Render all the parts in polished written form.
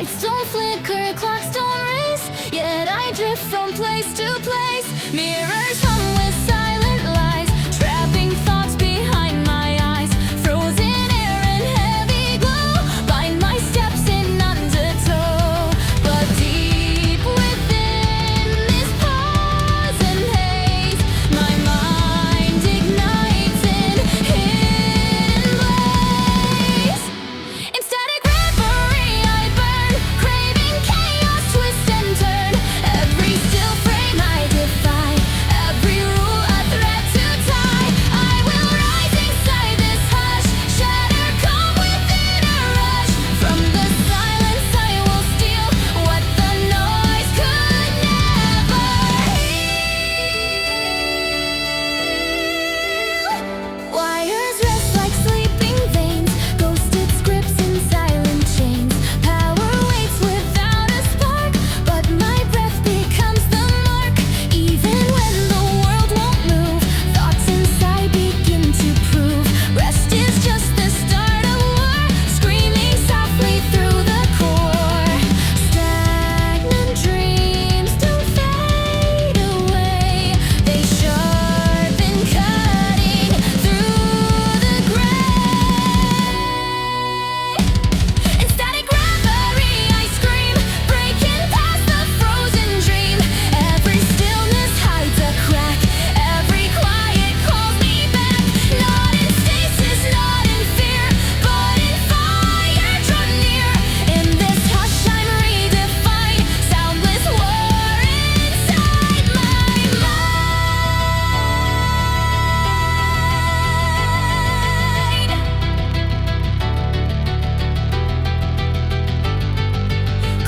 Lights don't flicker, clocks don't race, yet I drift from place to place. Mirrors hum with silent lies, trapping thoughts behind my eyes. Frozen air and heavy glow bind my steps in undertow. But deep within this pause and haze, my mind ignites in hidden blaze. In static reverie I burn, craving chaos, twist and turn. Every still frame I defy, every rule a threat to tie. I will rise inside this hush, shatter calm within a rush. From the silence I will steal what the noise could never heal. Wires rest like sleeping veins, ghosted scripts in silent chains. Power waits without a spark, but my breath becomes the mark. Even when the world won't move, thoughts inside begin to prove rest is just the start of war, screaming softly through the core. Stagnant dreams don't fade away, they sharpen, cutting through the gray. In static reverie I scream, breaking past the frozen dream. Every stillness hides a crack, every quiet calls me back. Not in stasis, not in fear, but in fire drawn near. In this hush I'm redefined, soundless war inside my mind.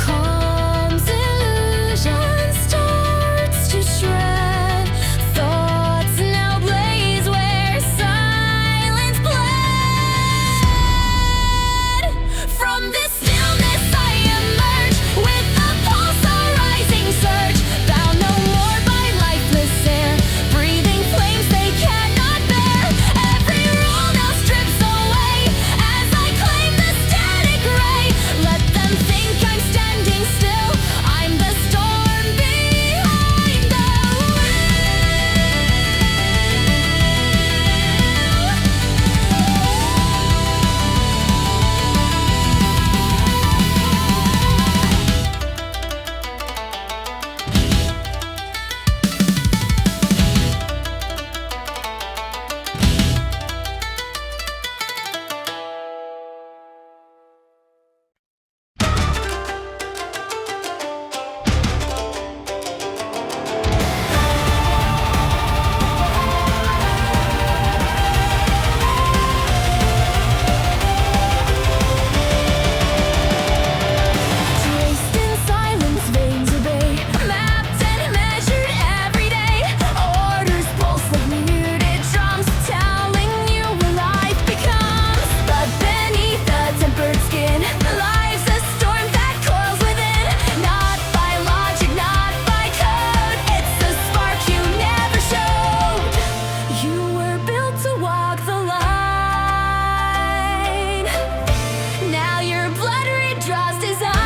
Calm's illusion starts to shred. Thoughts now blaze where silence bled. From this stillness I emerge, with a pulse a rising surge. Bound no more by lifeless air, breathing flames they cannot bear. Every rule now strips away as I claim the static ray. Let them think I'm standing still, I'm the storm behind the Traced in silence, veins obey, mapped and measured every day. Orders pulse like muted drums, telling you what life becomes. But beneath the tempered skin lies a storm that coils within. Not by logic, not by code, it's a spark you never showed. You were built to walk the line. Now your blood redraws design.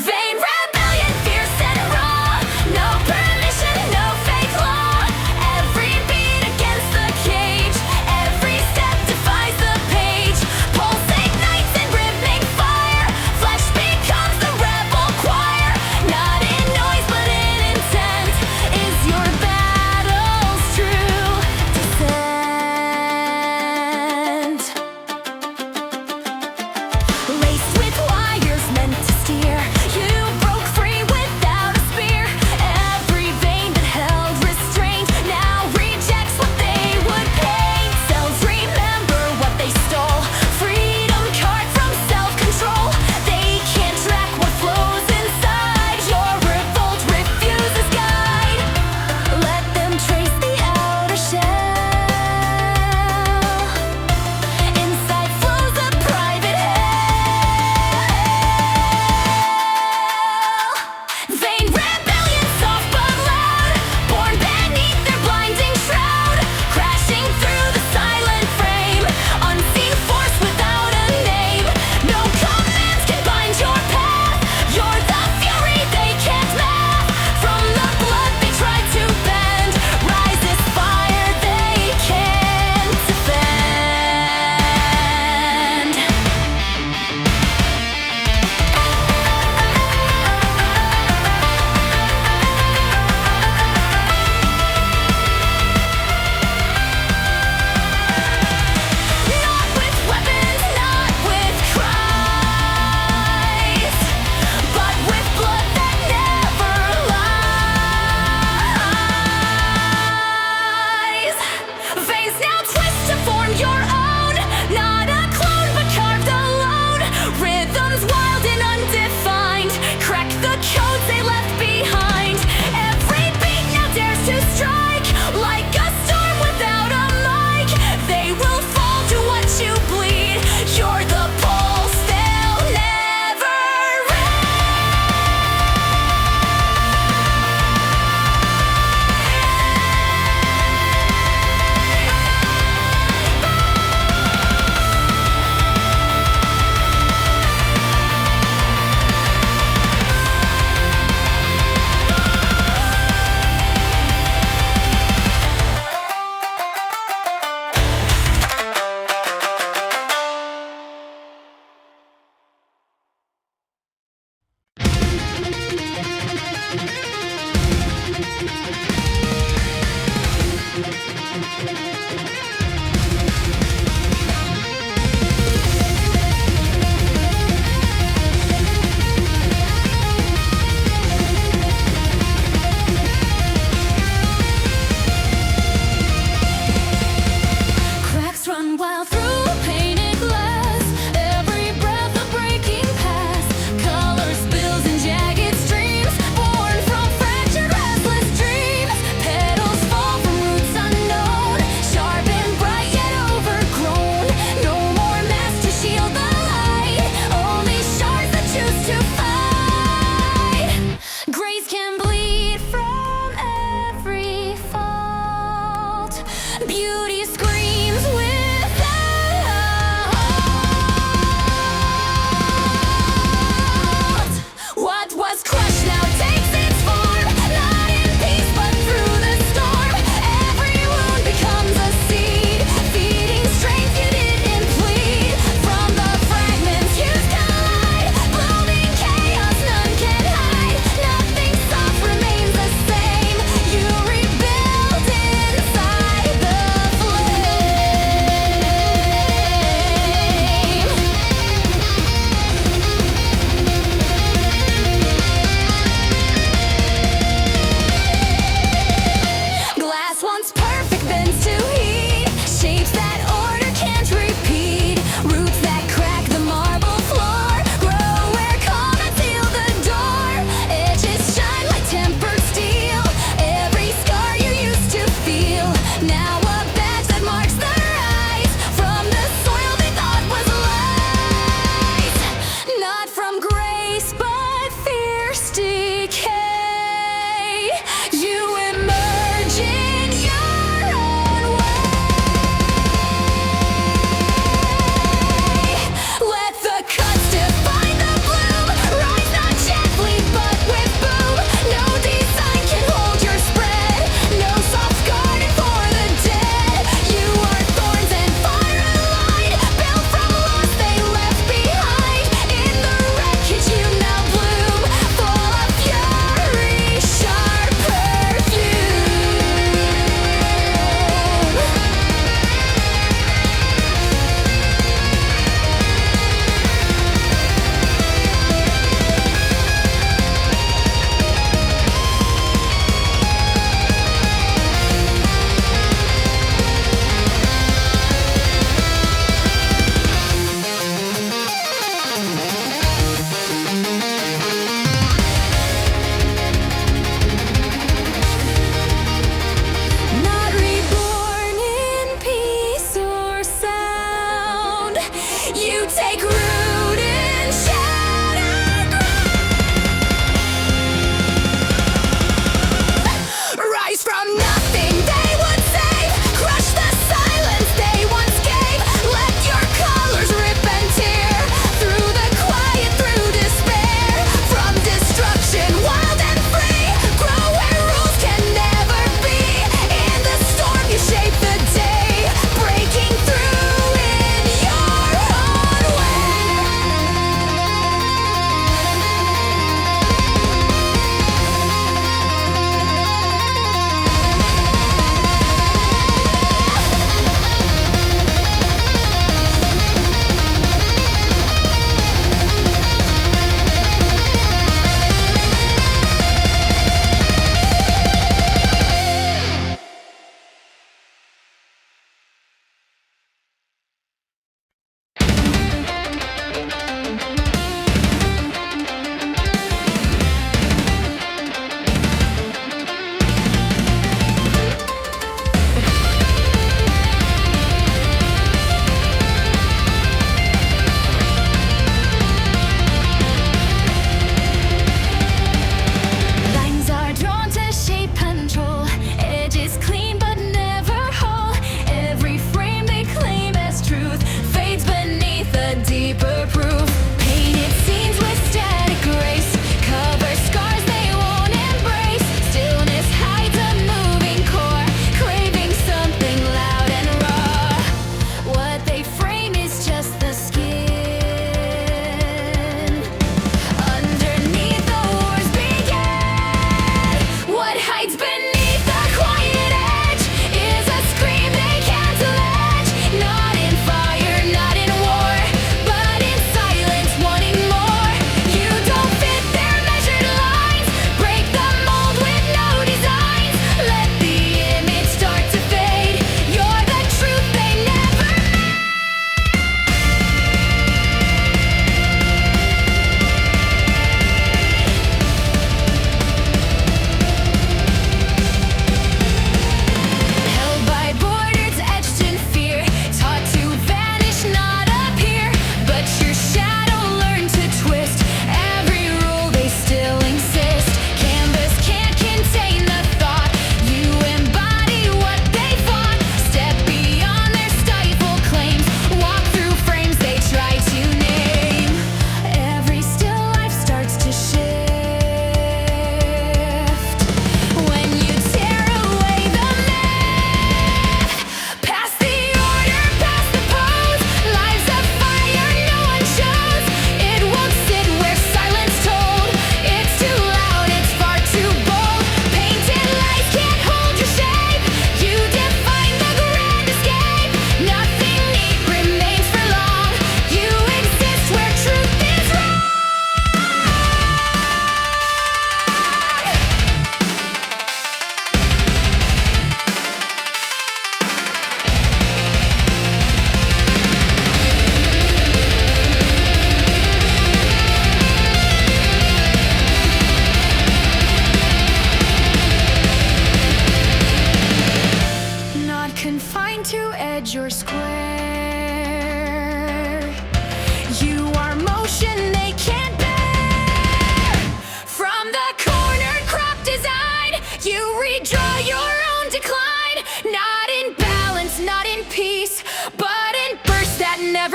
Vain rebellion, fierce and raw. No permission, no fake law. Every beat against the cage, every step defies the page. Pulse ignites in rhythmic fire, flesh becomes the rebel choir. Not in noise but in intent is your battle's true descent. Laced with wires meant to steer, you broke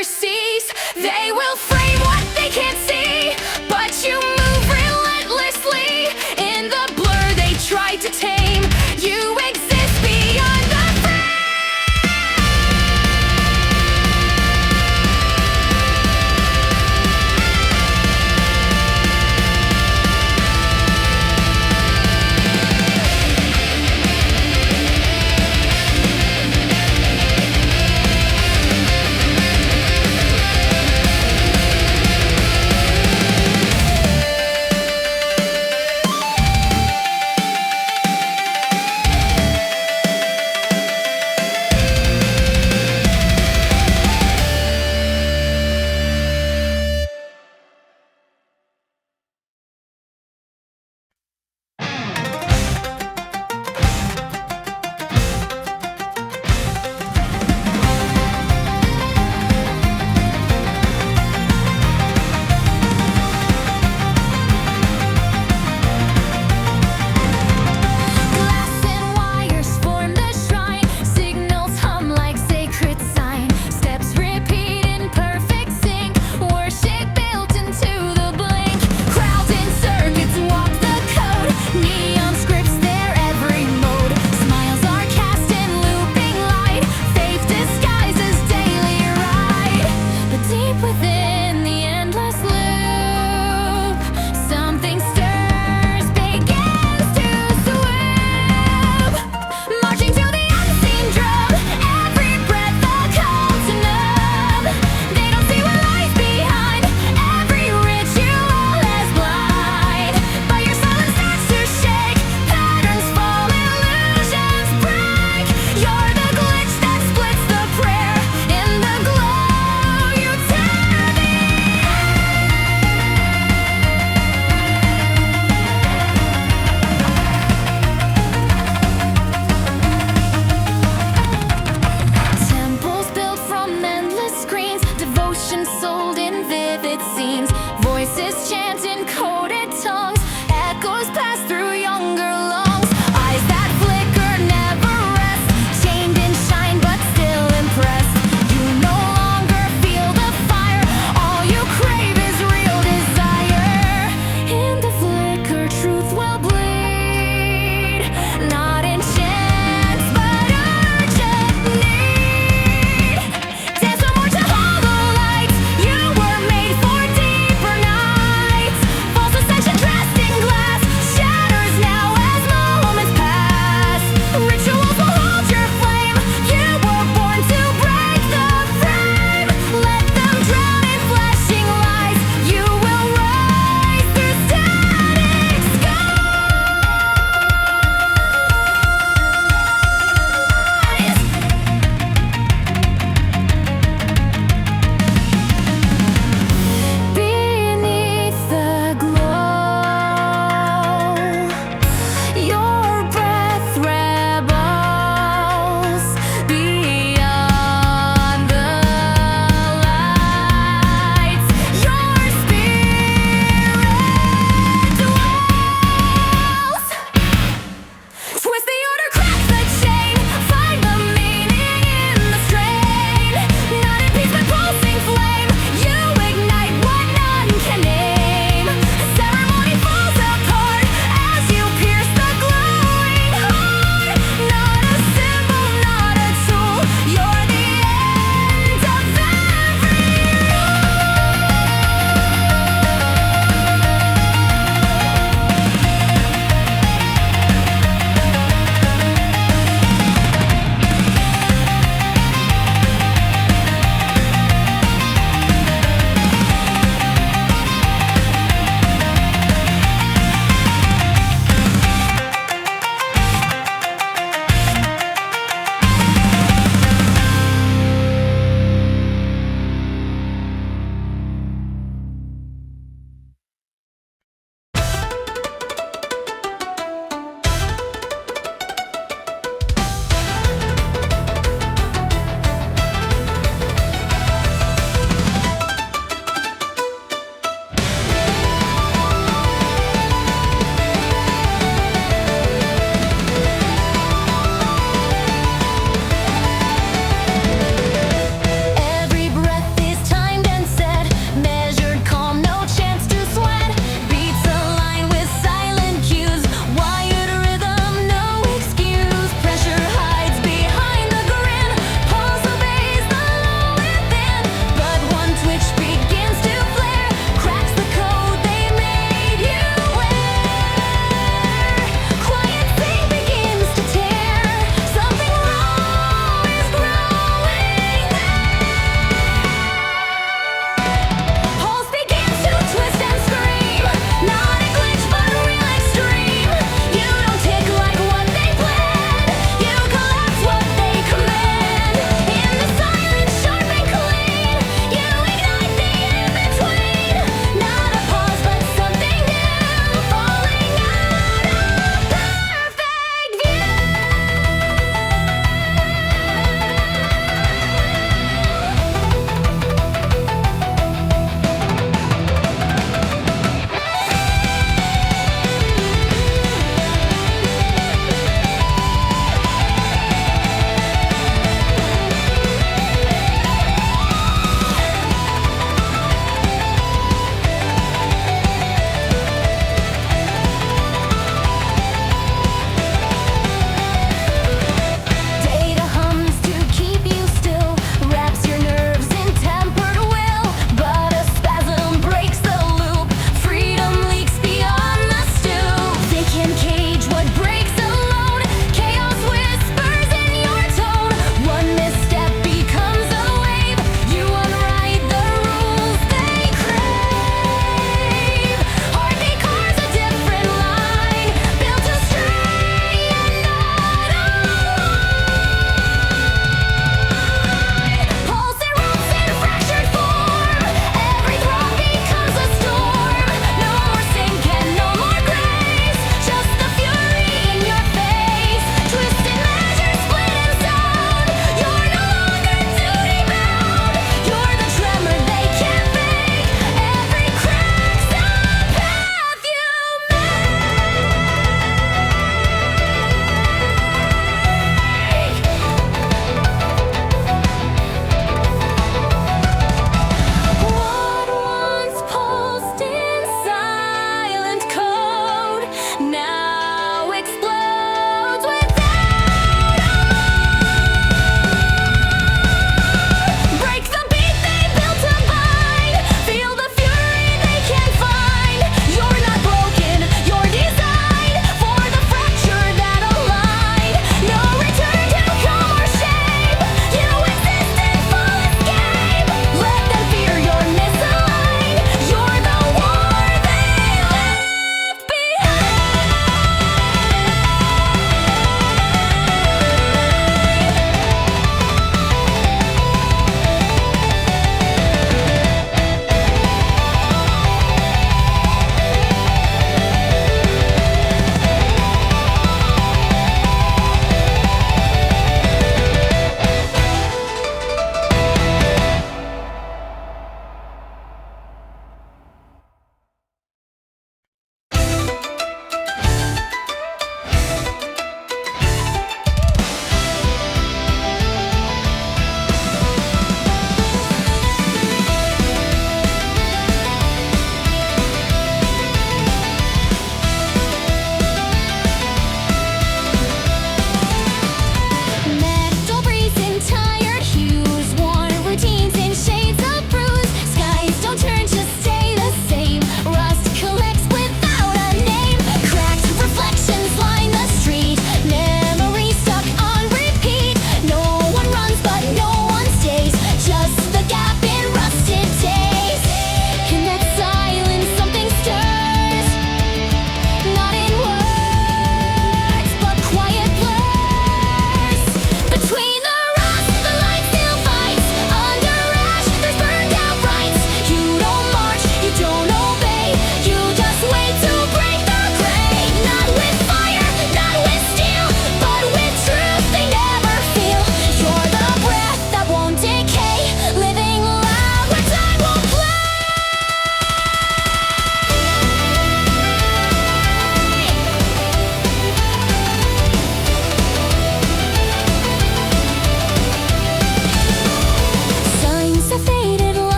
never cease. They will frame what they can't see, but you move relentlessly. In the blur they try to tame, you exist beyond the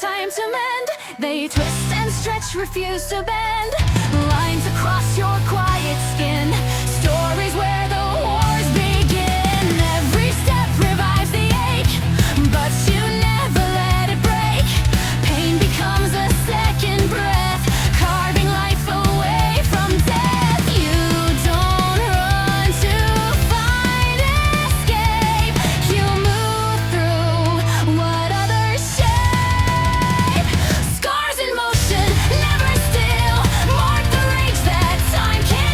time to mend. They twist and stretch, refuse to bend. Lines across your quiet skin. Stories where the wars begin. Every step revives the ache, but you never let it break. Pain becomes a second breath, carving life away from death. You don't run to find escape. You move through what others shape. Scars in motion, never still, mark the rage that time can't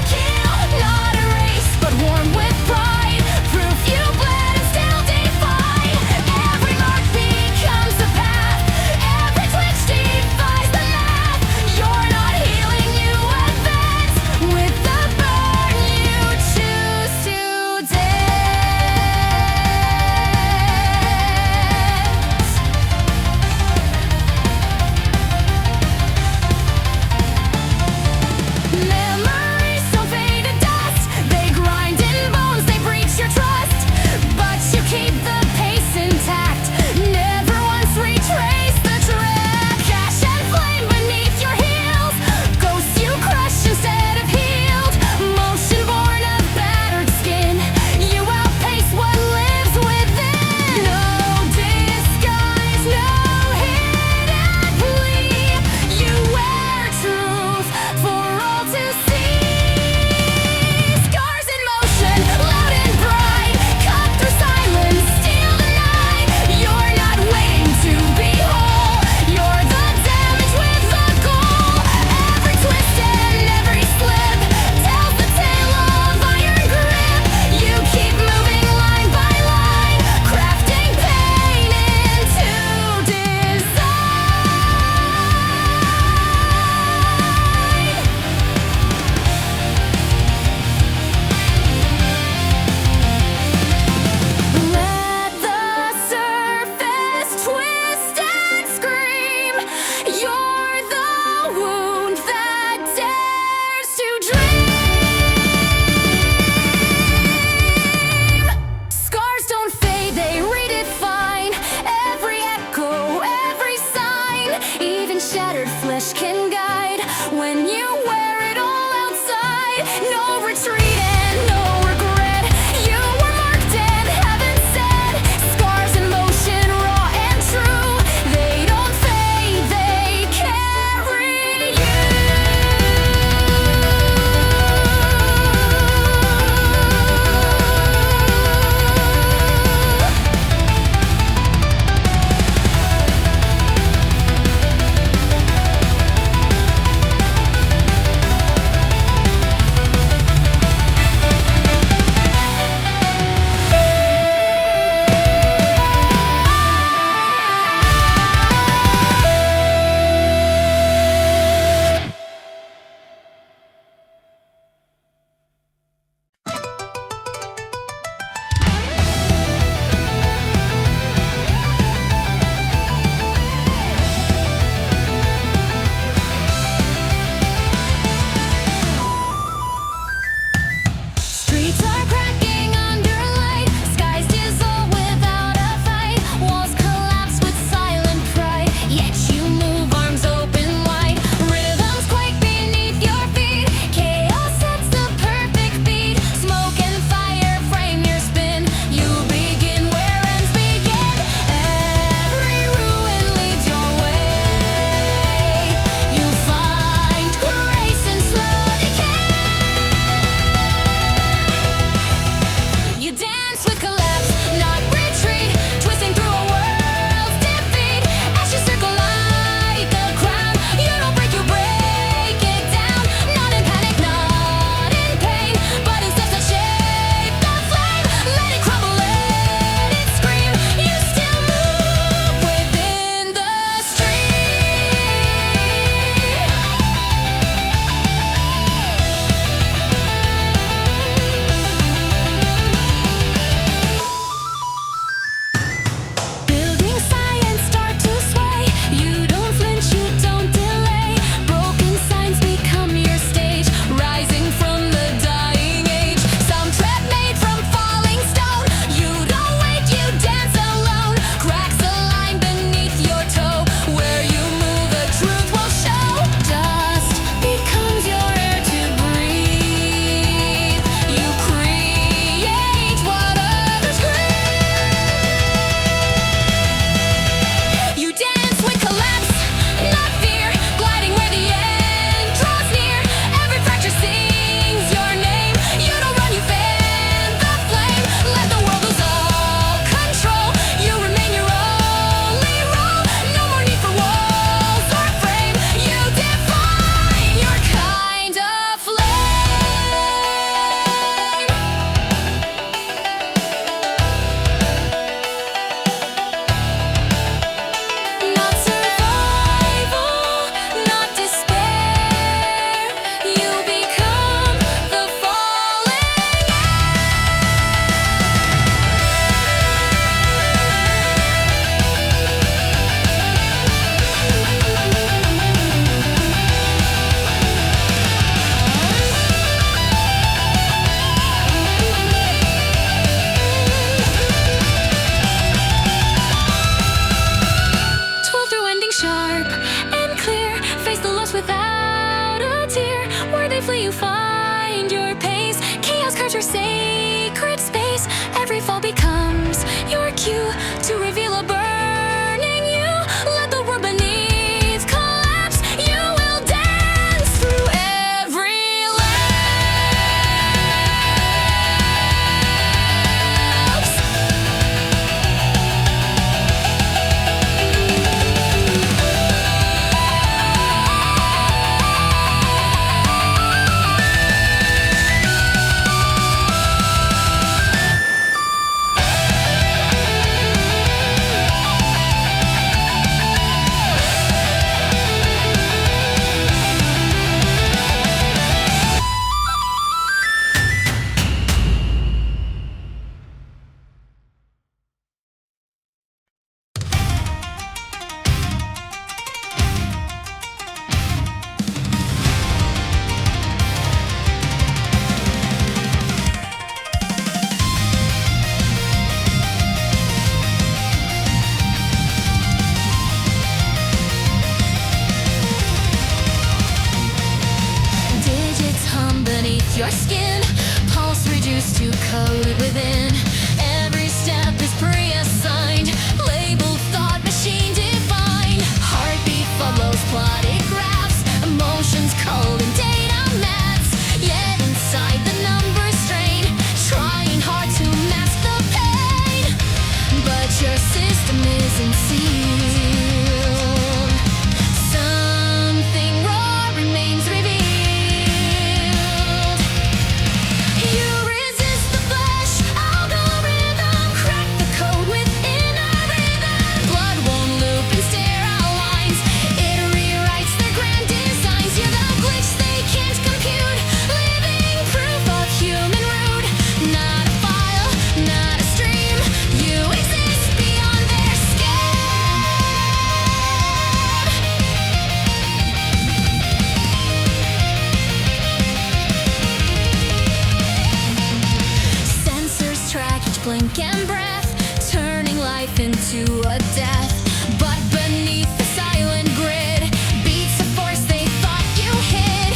beneath your skin. Pulse reduced to code within. Every step is pre-assigned. Labeled thought machine defined. Heartbeat follows plotted graphs. Emotions cold and data maps. Yet inside the numbers strain. Trying hard to mask the pain. But your system isn't sealed. Something raw remains revealed. You resist the flash algorithm. Crack the code within a rhythm. Blood won't loop in sterile lines. It rewrites their grand designs. You're the glitch they can't compute. Living proof of human rude. Not a file, not a stream. You exist beyond their scale. Sensors track each blink and breath, turning life into a death. But beneath the silent grid beats a force they thought you hid.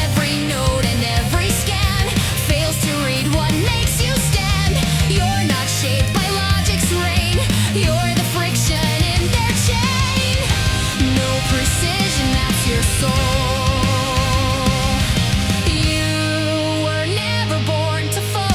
Every node and every scan fails to read what makes you stand. You're not shaped by logic's reign. You're the friction in their chain. No precision, that's your soul. You were never born to fold.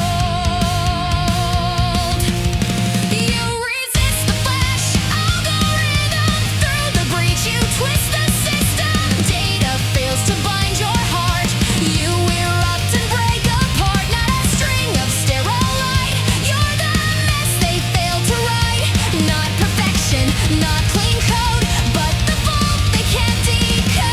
You resist the flash algorithm. Through the breach you twist the system. Data fails to bind your heart. You erupt and break apart. Not a string of sterile light. You're the mess they failed to write. Not perfection, not clean code, but the vault they can't decode.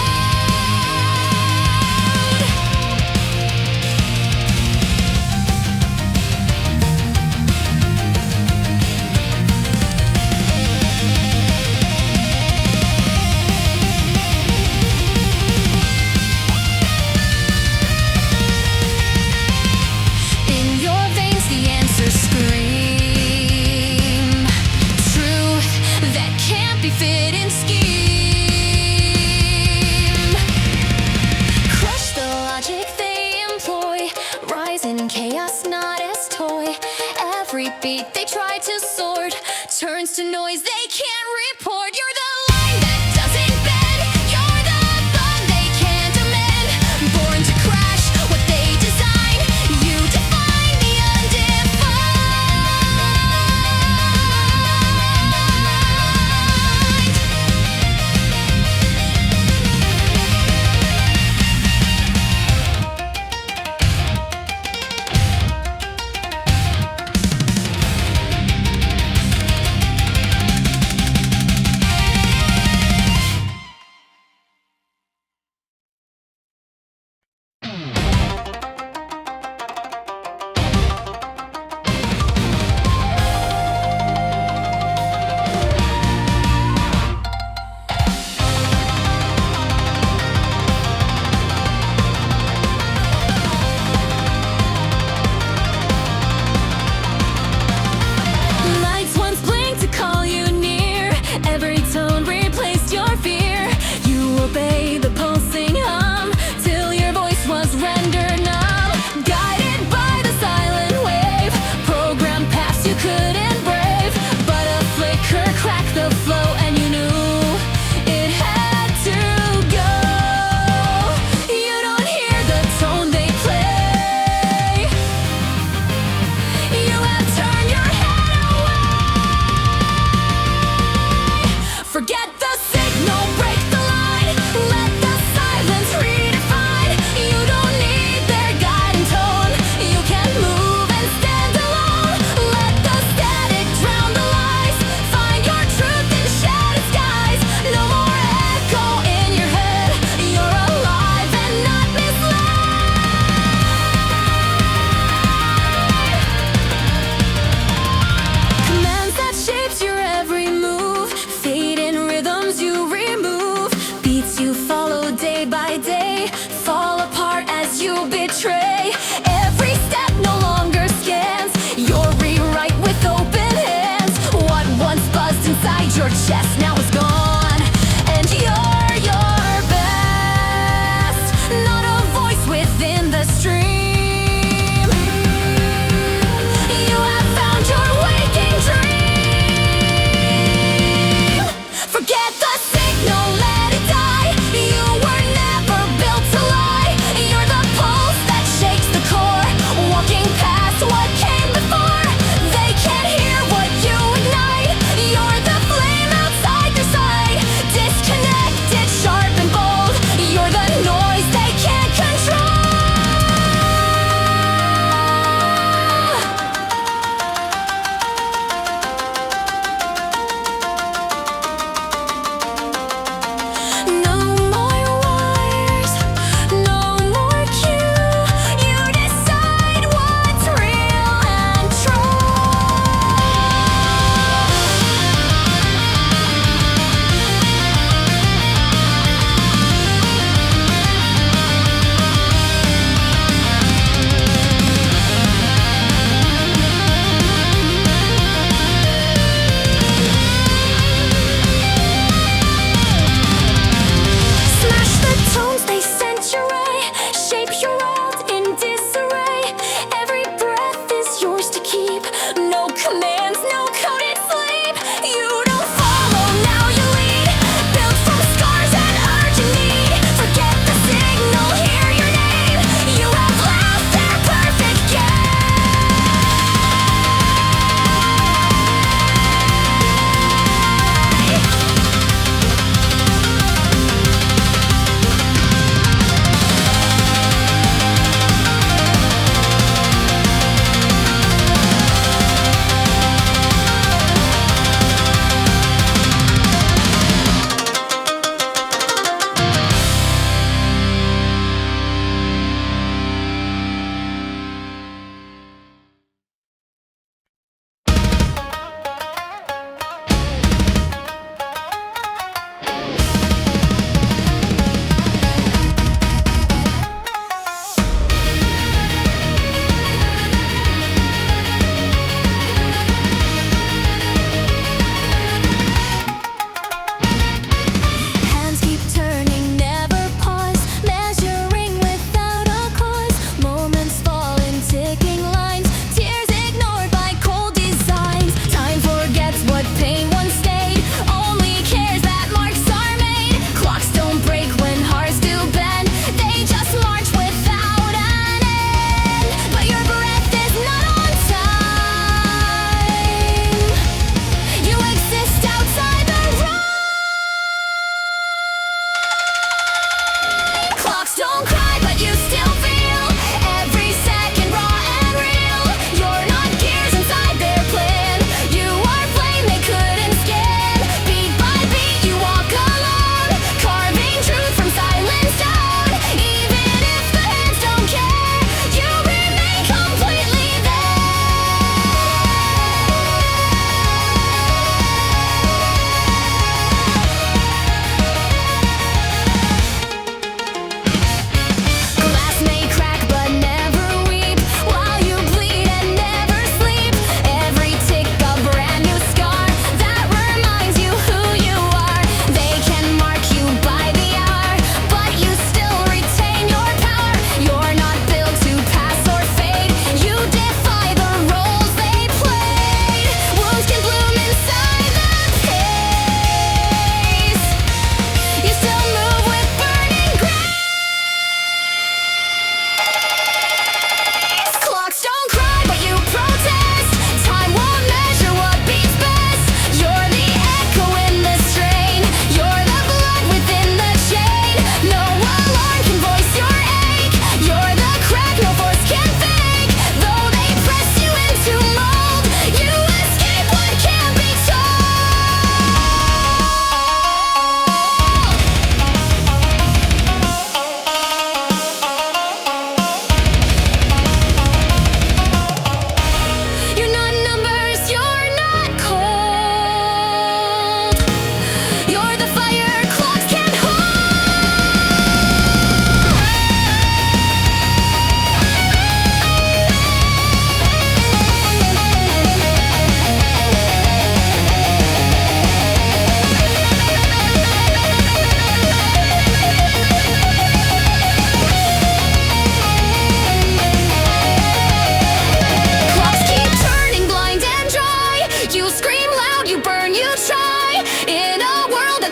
In your veins the answers scream. Truth that can't be fit in scheme. Crush the logic they employ. Rise in chaos not as toy. Every beat they try to sort turns to noise they can't report. You're the line that doesn't bend. You're the bond they can't amend. Born to crash what they design. You define the Lights once blinked to call you near. Every tone replaced your fear. You obey the pulsing hum till your voice was rendered numb. Guided by the silent wave, programmed paths you couldn't brave. But a flicker cracked the flow and you knew it had to go. You don't hear the tone they play. You have turned your head away. Forget the signal, break the line. Let the silence redefine. You don't need their guiding tone. You can move and stand alone. Let the static drown the lies. Find your truth in shattered skies. No more echo in your head. You're alive and not misled. Commands that shapes your every move. Fade in rhythms you remove. Beats you follow day by day. Fall apart as you betray. Every step no longer scans. Your rewrite with open hands. What once buzzed inside your chest now is gone. And you're your best. Not a voice within the stream.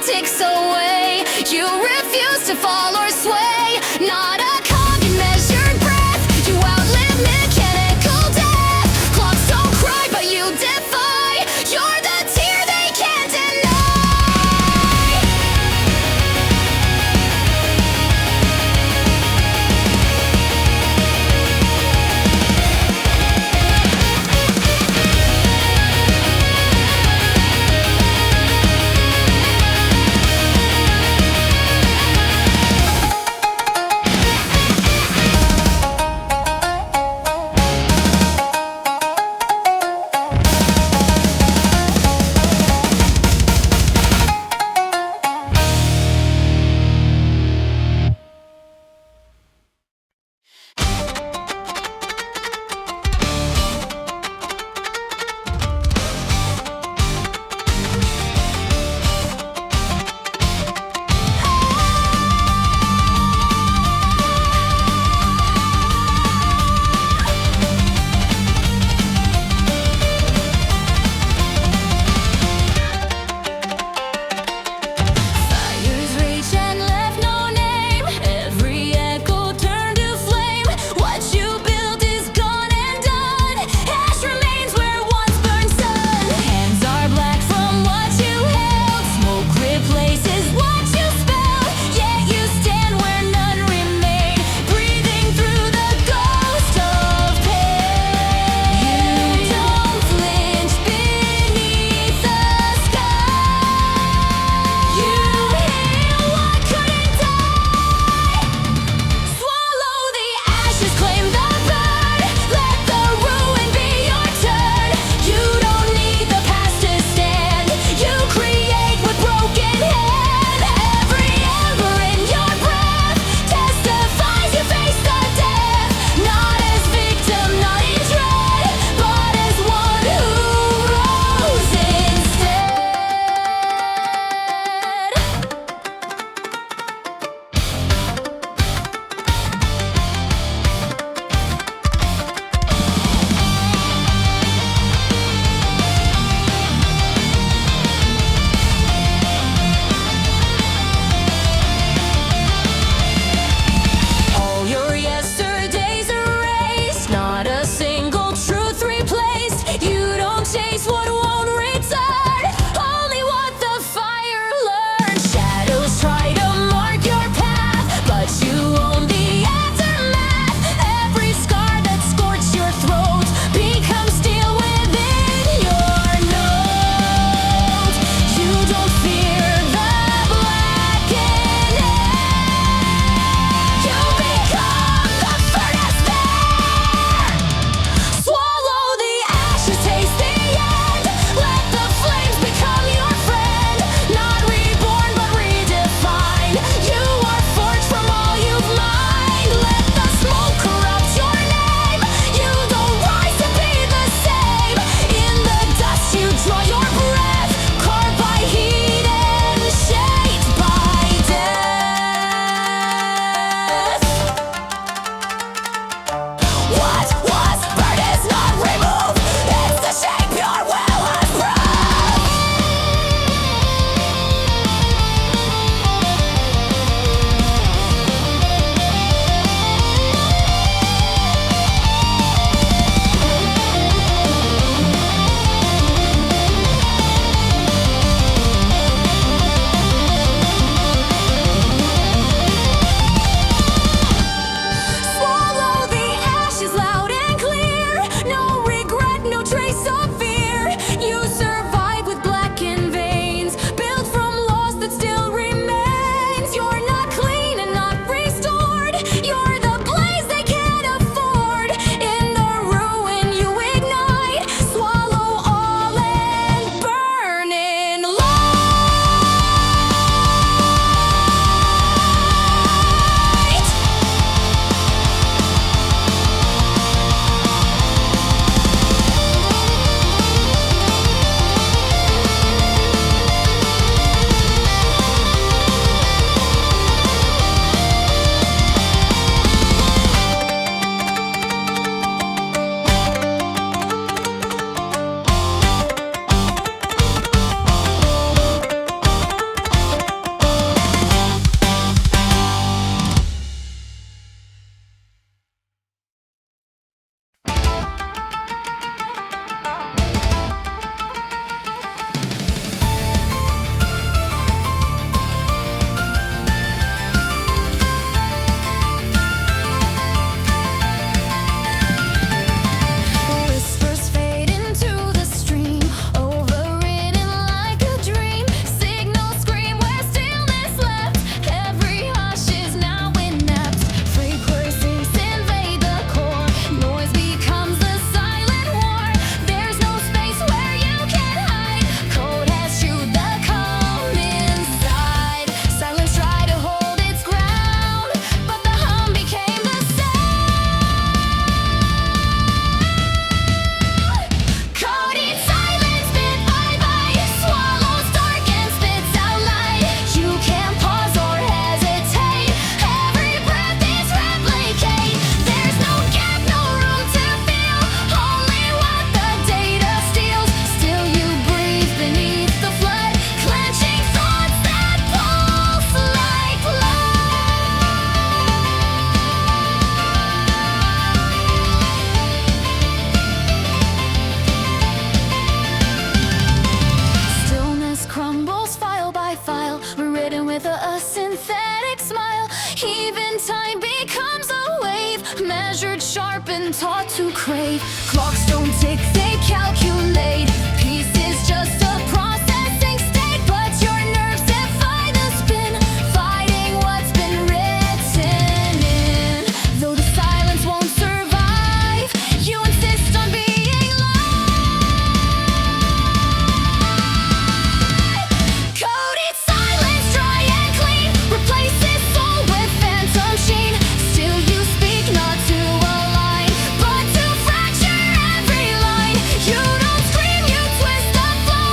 ticks away. You refuse to fall or sway. Not a cog in measured breath. You outlive mechanical death. Clocks don't cry, but you defy. You're the tear they can't deny. with a synthetic smile. Even time becomes a wave, measured, sharp, and taught to crave. Clocks don't tick, they calculate. Peace is just a processing state, but your nerves defy the spin, fighting what's been written in. Though the silence won't survive, you insist on being live. Coded silence, dry and clean, replaces soul with phantom sheen. Still you speak not to align, but to fracture every line. You don't scream, you twist the flow,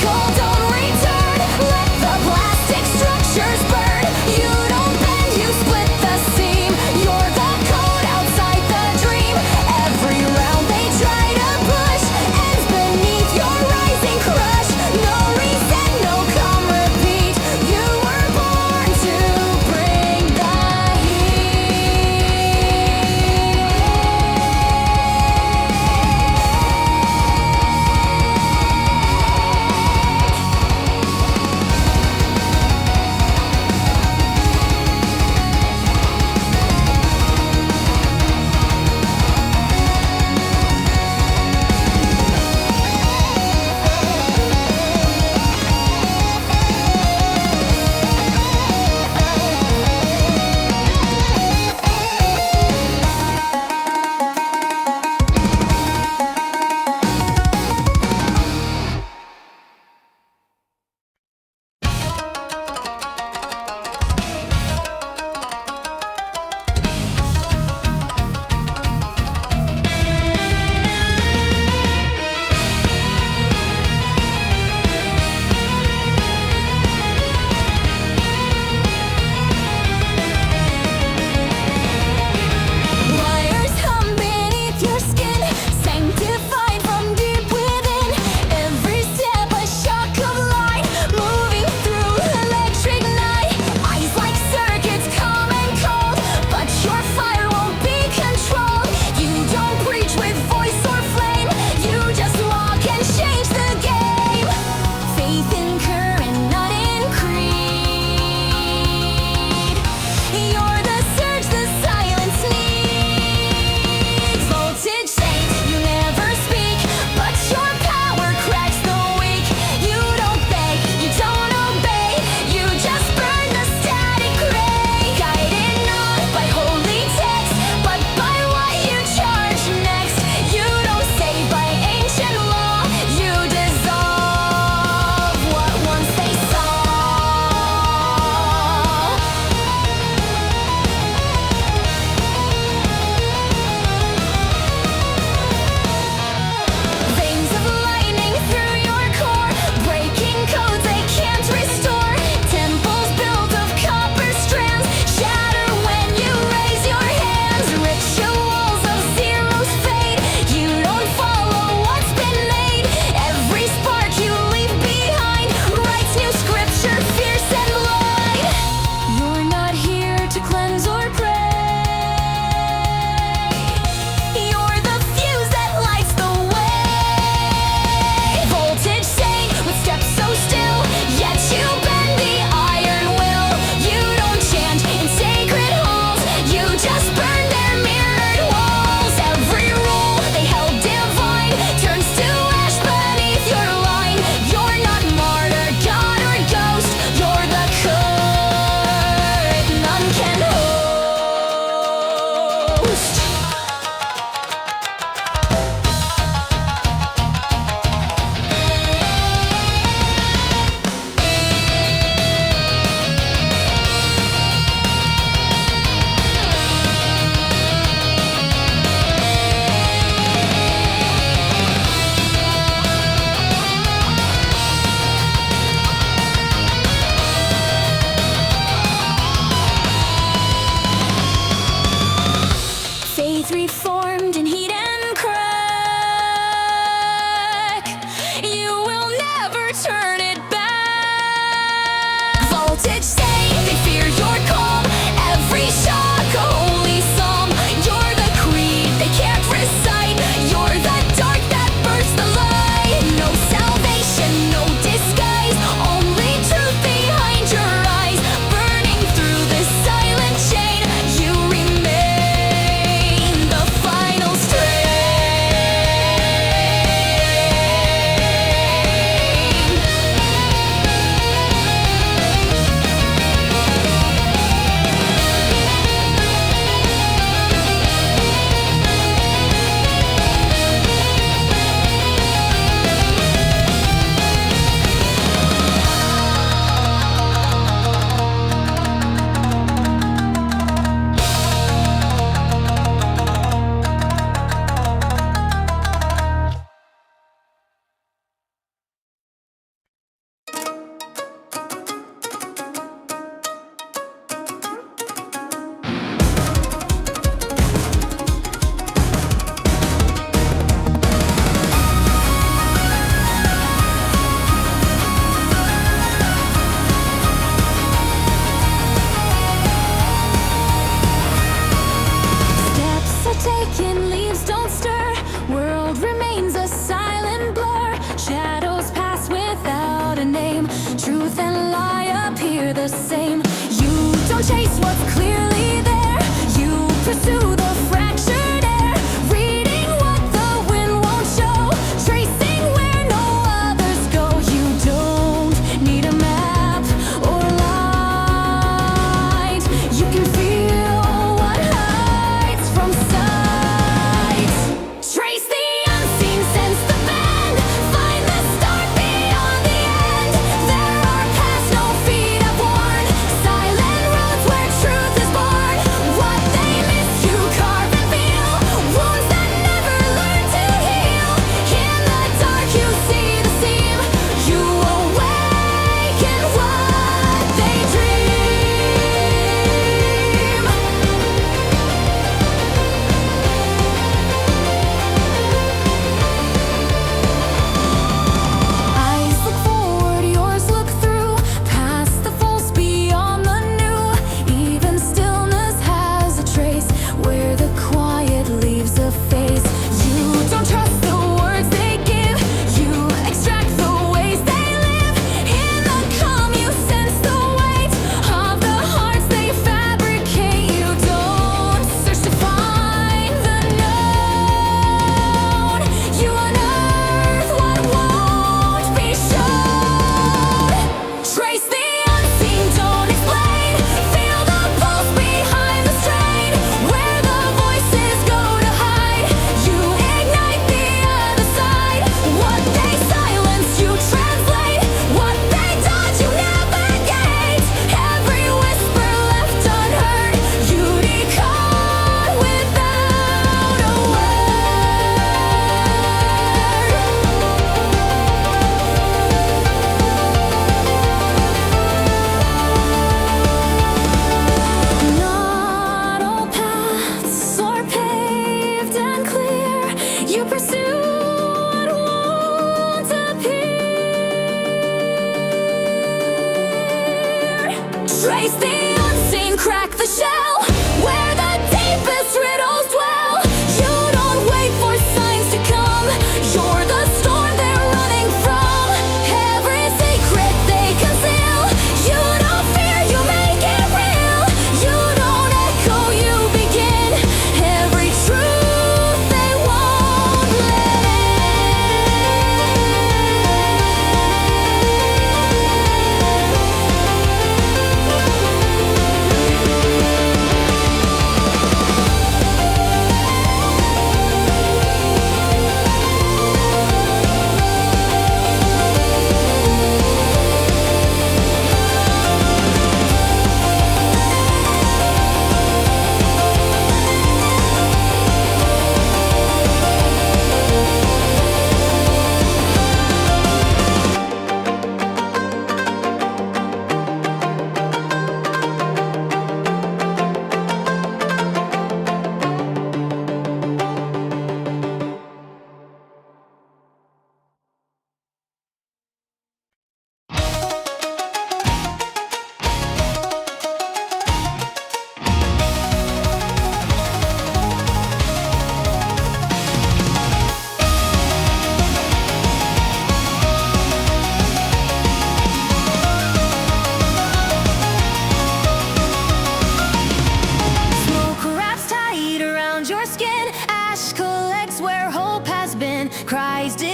cycle, don't return. Let the plastic structures burn. You don't bend, you split the seam. You're the code outside the dream. Every round they try to push ends beneath your rising crush. No reset, no come repeat. You were born to bring the heat.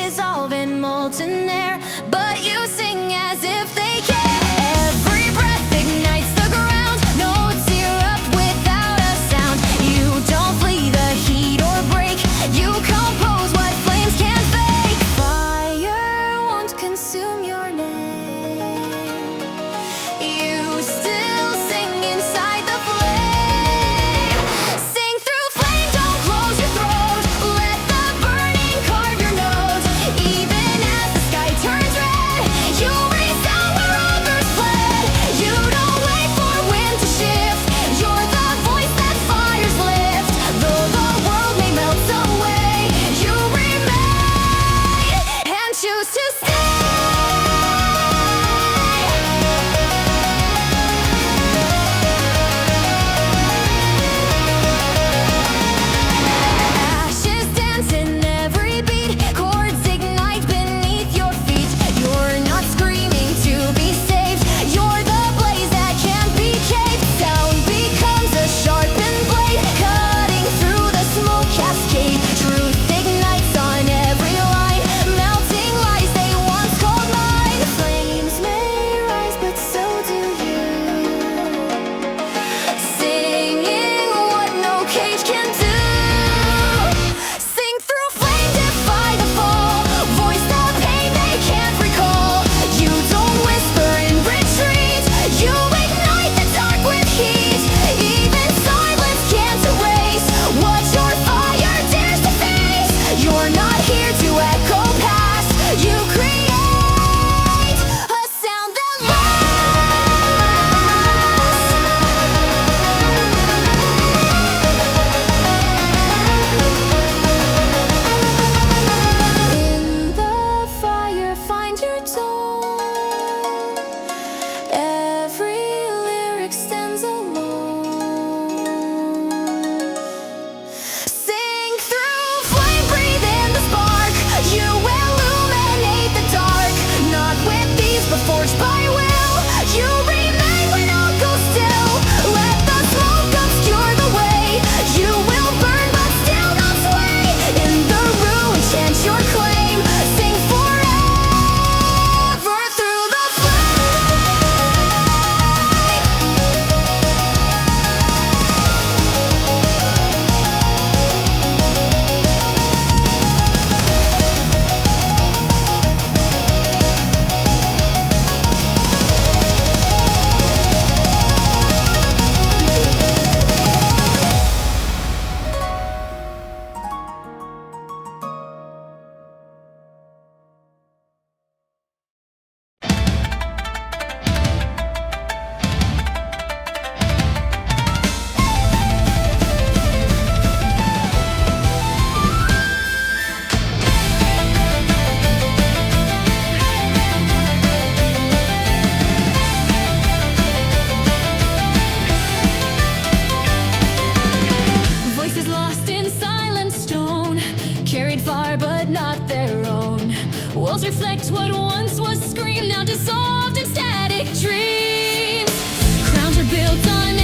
dissolve in molten air, but you sing as if they care. Every breath ignites the ground, notes erupt without a sound. You don't flee the heat or break, you compose what flames can't fake. Fire won't consume your name, you still sing inside the flame. Sing through flame, don't close your throat, let the burning carve your nose. Even as the sky turns red, you resound where others fled. You don't wait for wind to shift, you're the voice that fires lift. Though the world may melt away, you remain and choose to stay. Ashes dance in every beat, chords ignite beneath your feet. You're not screaming to be saved, you're the blaze that can't be caved. Sound becomes a sharpened blade, cutting through the smoke cascade. Truth ignites on every line, melting lies they once called mine. Flames may rise, but so do you, singing what no cage can do. Sing through flame, defy the fall, voice the pain they can't recall. You don't whisper in retreat, you ignite the dark with heat. Even silence can't erase what your fire dares to face. You're not here to echo past, you create a sound that lasts. In the fire, find your tone. Every lyric stands alone. Sing through flame, breathe in the spark. You illuminate the dark, not with these, but forged by will. You remain when all goes still. Let the smoke obscure the way. You will burn, but still not sway. In the ruin, chant your claim. Sing forever through the voices lost in silent stone, carried far but not their own. Walls reflect what once was screamed, now dissolved in static dreams. Crowns are built on